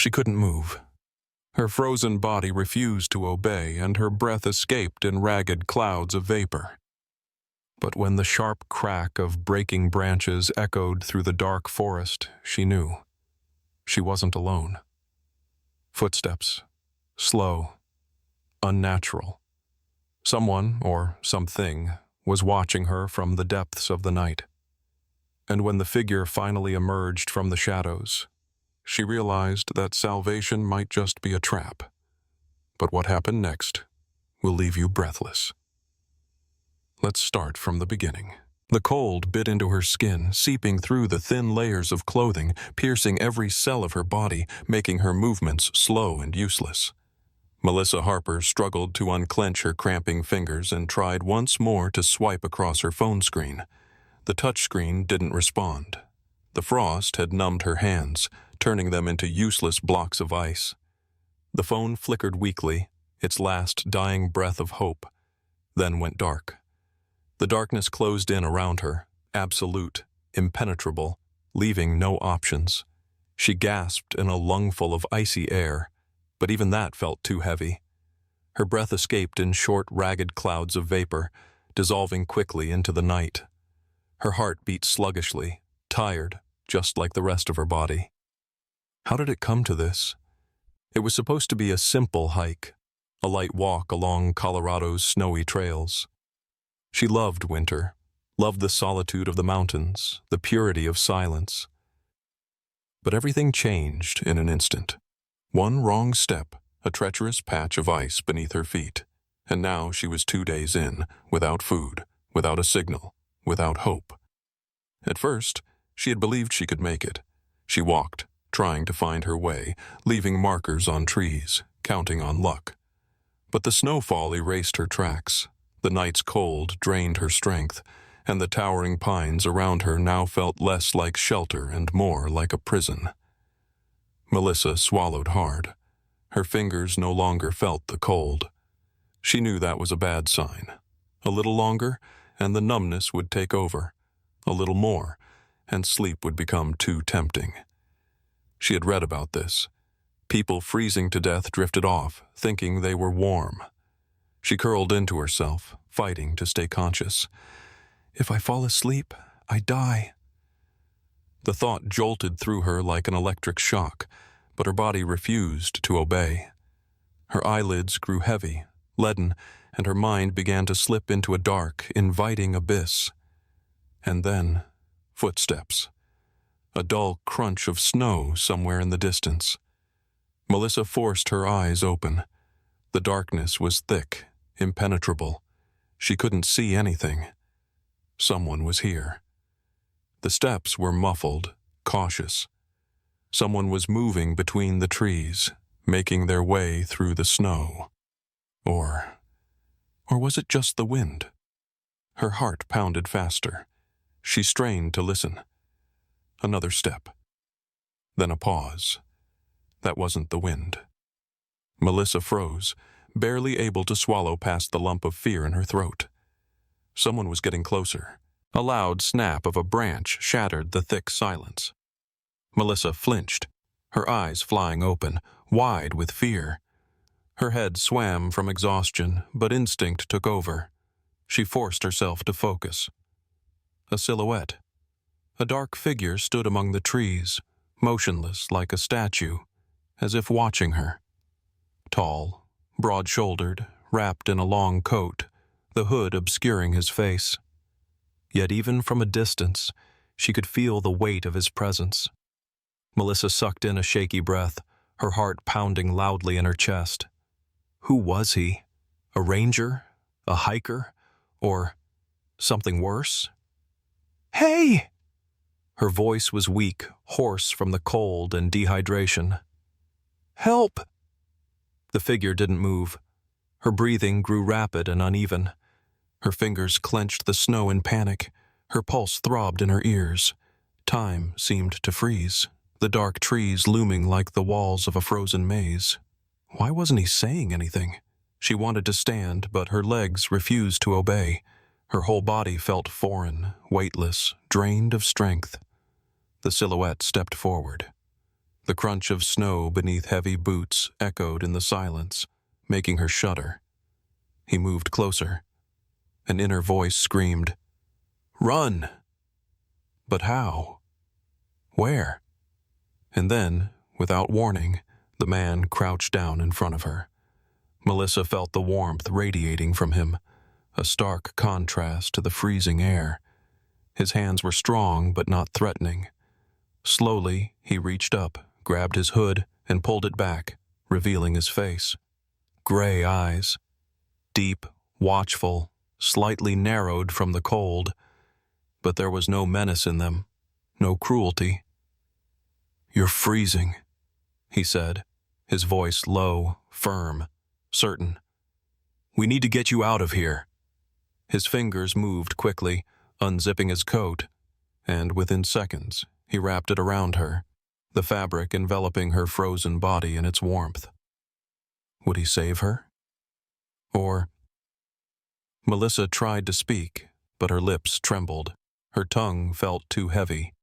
She couldn't move. Her frozen body refused to obey, and her breath escaped in ragged clouds of vapor. But when the sharp crack of breaking branches echoed through the dark forest, she knew. She wasn't alone. Footsteps. Slow. Unnatural. Someone, or something, was watching her from the depths of the night. And when the figure finally emerged from the shadows, she realized that salvation might just be a trap. But what happened next will leave you breathless. Let's start from the beginning. The cold bit into her skin, seeping through the thin layers of clothing, piercing every cell of her body, making her movements slow and useless. Melissa Harper struggled to unclench her cramping fingers and tried once more to swipe across her phone screen. The touchscreen didn't respond. The frost had numbed her hands, turning them into useless blocks of ice. The phone flickered weakly, its last dying breath of hope, then went dark. The darkness closed in around her, absolute, impenetrable, leaving no options. She gasped in a lungful of icy air, but even that felt too heavy. Her breath escaped in short, ragged clouds of vapor, dissolving quickly into the night. Her heart beat sluggishly, tired, just like the rest of her body. How did it come to this? It was supposed to be a simple hike, a light walk along Colorado's snowy trails. She loved winter, loved the solitude of the mountains, the purity of silence. But everything changed in an instant. One wrong step, a treacherous patch of ice beneath her feet, and now she was 2 days in, without food, without a signal, without hope. At first, she had believed she could make it. She walked, trying to find her way, leaving markers on trees, counting on luck. But the snowfall erased her tracks. The night's cold drained her strength, and the towering pines around her now felt less like shelter and more like a prison. Melissa swallowed hard. Her fingers no longer felt the cold. She knew that was a bad sign. A little longer, and the numbness would take over. A little more, and sleep would become too tempting. She had read about this. People freezing to death drifted off, thinking they were warm. She curled into herself, fighting to stay conscious. If I fall asleep, I die. The thought jolted through her like an electric shock, but her body refused to obey. Her eyelids grew heavy, leaden, and her mind began to slip into a dark, inviting abyss. And then, footsteps. A dull crunch of snow somewhere in the distance. Melissa forced her eyes open. The darkness was thick, impenetrable. She couldn't see anything. Someone was here. The steps were muffled, cautious. Someone was moving between the trees, making their way through the snow. Or was it just the wind? Her heart pounded faster. She strained to listen. Another step. Then a pause. That wasn't the wind. Melissa froze, barely able to swallow past the lump of fear in her throat. Someone was getting closer. A loud snap of a branch shattered the thick silence. Melissa flinched, her eyes flying open, wide with fear. Her head swam from exhaustion, but instinct took over. She forced herself to focus. A silhouette. A dark figure stood among the trees, motionless like a statue, as if watching her. Tall, broad-shouldered, wrapped in a long coat, the hood obscuring his face. Yet even from a distance, she could feel the weight of his presence. Melissa sucked in a shaky breath, her heart pounding loudly in her chest. Who was he? A ranger? A hiker? Or something worse? "Hey!" Her voice was weak, hoarse from the cold and dehydration. "Help!" The figure didn't move. Her breathing grew rapid and uneven. Her fingers clenched the snow in panic. Her pulse throbbed in her ears. Time seemed to freeze, the dark trees looming like the walls of a frozen maze. Why wasn't he saying anything? She wanted to stand, but her legs refused to obey. Her whole body felt foreign, weightless, drained of strength. The silhouette stepped forward. The crunch of snow beneath heavy boots echoed in the silence, making her shudder. He moved closer. An inner voice screamed, "Run!" But how? Where? And then, without warning, the man crouched down in front of her. Melissa felt the warmth radiating from him, a stark contrast to the freezing air. His hands were strong but not threatening. Slowly, he reached up, grabbed his hood, and pulled it back, revealing his face. Gray eyes, deep, watchful, slightly narrowed from the cold, but there was no menace in them, no cruelty. "You're freezing," he said, his voice low, firm, certain. "We need to get you out of here." His fingers moved quickly, unzipping his coat, and within seconds, he wrapped it around her, the fabric enveloping her frozen body in its warmth. Would he save her? Or... Melissa tried to speak, but her lips trembled. Her tongue felt too heavy.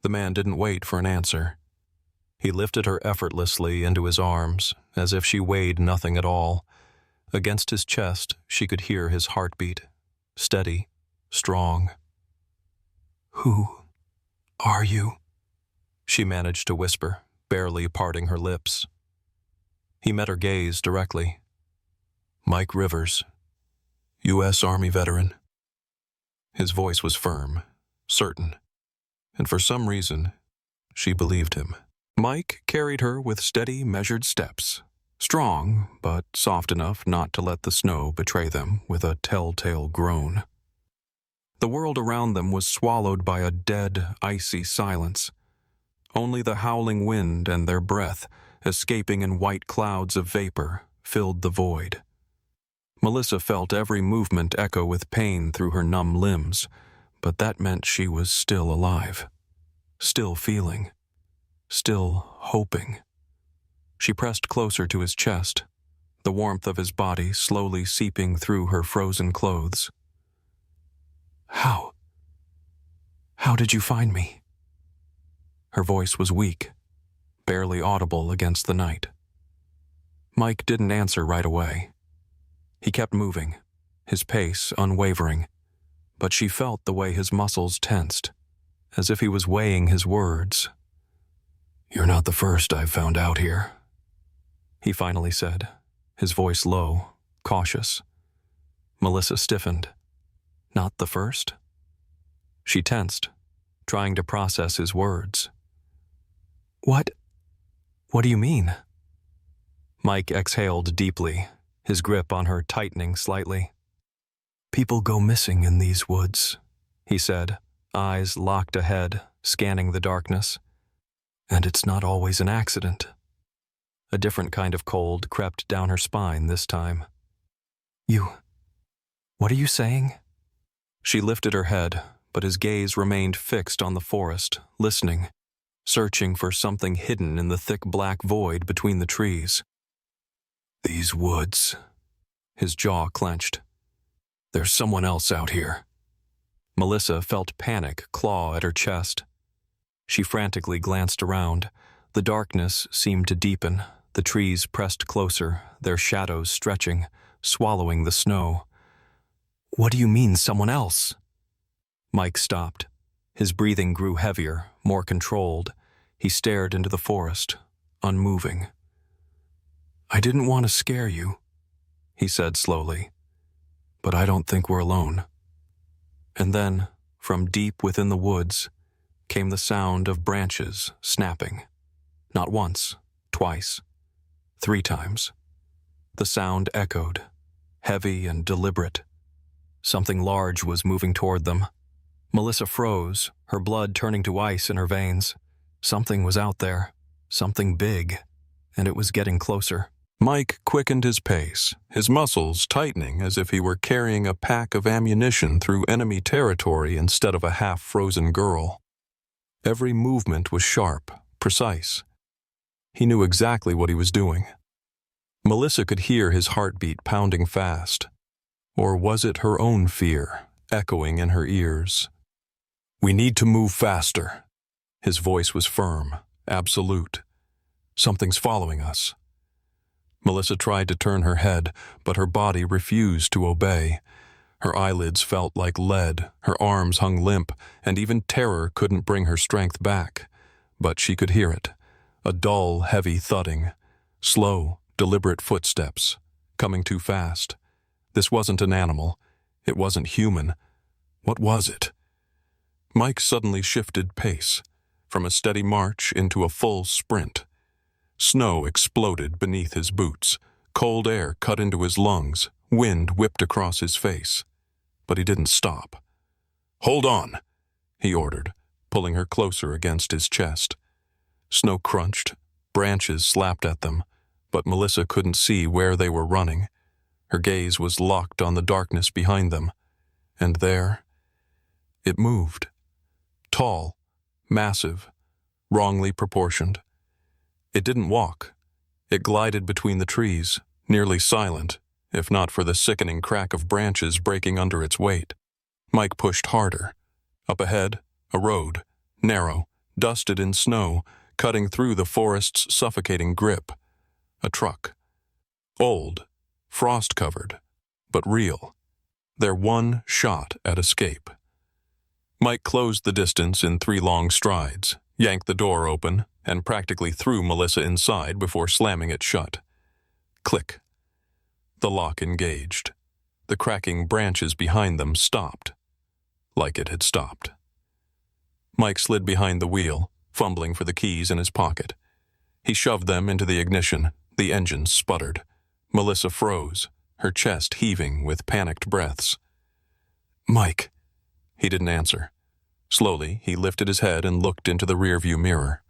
The man didn't wait for an answer. He lifted her effortlessly into his arms, as if she weighed nothing at all. Against his chest, she could hear his heartbeat, steady, strong. "Who are you?" she managed to whisper, barely parting her lips. He met her gaze directly. "Mike Rivers, U.S. Army veteran." His voice was firm, certain, and for some reason, she believed him. Mike carried her with steady, measured steps, strong, but soft enough not to let the snow betray them with a telltale groan. The world around them was swallowed by a dead, icy silence. Only the howling wind and their breath, escaping in white clouds of vapor, filled the void. Melissa felt every movement echo with pain through her numb limbs, but that meant she was still alive, still feeling, still hoping. She pressed closer to his chest, the warmth of his body slowly seeping through her frozen clothes. How did you find me?" Her voice was weak, barely audible against the night. Mike didn't answer right away. He kept moving, his pace unwavering, but she felt the way his muscles tensed, as if he was weighing his words. "You're not the first I've found out here," he finally said, his voice low, cautious. Melissa stiffened. Not the first? She tensed, trying to process his words. What do you mean?" Mike exhaled deeply, his grip on her tightening slightly. "People go missing in these woods," he said, eyes locked ahead, scanning the darkness. "And it's not always an accident." A different kind of cold crept down her spine this time. What are you saying?" She lifted her head, but his gaze remained fixed on the forest, listening, searching for something hidden in the thick black void between the trees. "These woods." His jaw clenched. "There's someone else out here." Melissa felt panic claw at her chest. She frantically glanced around. The darkness seemed to deepen. The trees pressed closer, their shadows stretching, swallowing the snow. "What do you mean, someone else?" Mike stopped. His breathing grew heavier, more controlled. He stared into the forest, unmoving. "I didn't want to scare you," he said slowly, "but I don't think we're alone." And then, from deep within the woods, came the sound of branches snapping. Not once, twice, 3 times. The sound echoed, heavy and deliberate. Something large was moving toward them. Melissa froze, her blood turning to ice in her veins. Something was out there, something big, and it was getting closer. Mike quickened his pace, his muscles tightening as if he were carrying a pack of ammunition through enemy territory instead of a half-frozen girl. Every movement was sharp, precise. He knew exactly what he was doing. Melissa could hear his heartbeat pounding fast. Or was it her own fear, echoing in her ears? "We need to move faster." His voice was firm, absolute. Something's following us. Melissa tried to turn her head, but her body refused to obey. Her eyelids felt like lead, her arms hung limp, and even terror couldn't bring her strength back. But she could hear it, a dull, heavy thudding, slow, deliberate footsteps, coming too fast. This wasn't an animal. It wasn't human. What was it? Mike suddenly shifted pace, from a steady march into a full sprint. Snow exploded beneath his boots. Cold air cut into his lungs. Wind whipped across his face. But he didn't stop. "Hold on," he ordered, pulling her closer against his chest. Snow crunched, branches slapped at them, but Melissa couldn't see where they were running. Her gaze was locked on the darkness behind them. And there, it moved. Tall, massive, wrongly proportioned. It didn't walk. It glided between the trees, nearly silent, if not for the sickening crack of branches breaking under its weight. Mike pushed harder. Up ahead, a road, narrow, dusted in snow, cutting through the forest's suffocating grip. A truck. Old, frost-covered, but real. Their one shot at escape. Mike closed the distance in 3 long strides, yanked the door open, and practically threw Melissa inside before slamming it shut. Click. The lock engaged. The cracking branches behind them stopped. Like it had stopped. Mike slid behind the wheel, fumbling for the keys in his pocket. He shoved them into the ignition. The engine sputtered. Melissa froze, her chest heaving with panicked breaths. "Mike." He didn't answer. Slowly, he lifted his head and looked into the rearview mirror.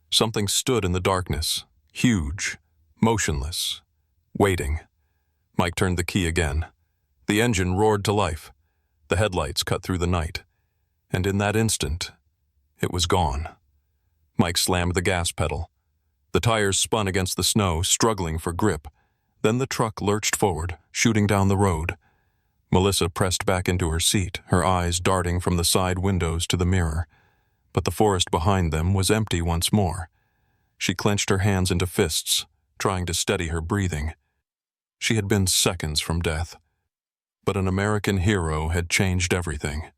Something stood in the darkness, huge, motionless, waiting. Mike turned the key again. The engine roared to life. The headlights cut through the night. And in that instant, it was gone. Mike slammed the gas pedal. The tires spun against the snow, struggling for grip. Then the truck lurched forward, shooting down the road. Melissa pressed back into her seat, her eyes darting from the side windows to the mirror. But the forest behind them was empty once more. She clenched her hands into fists, trying to steady her breathing. She had been seconds from death. But an American hero had changed everything.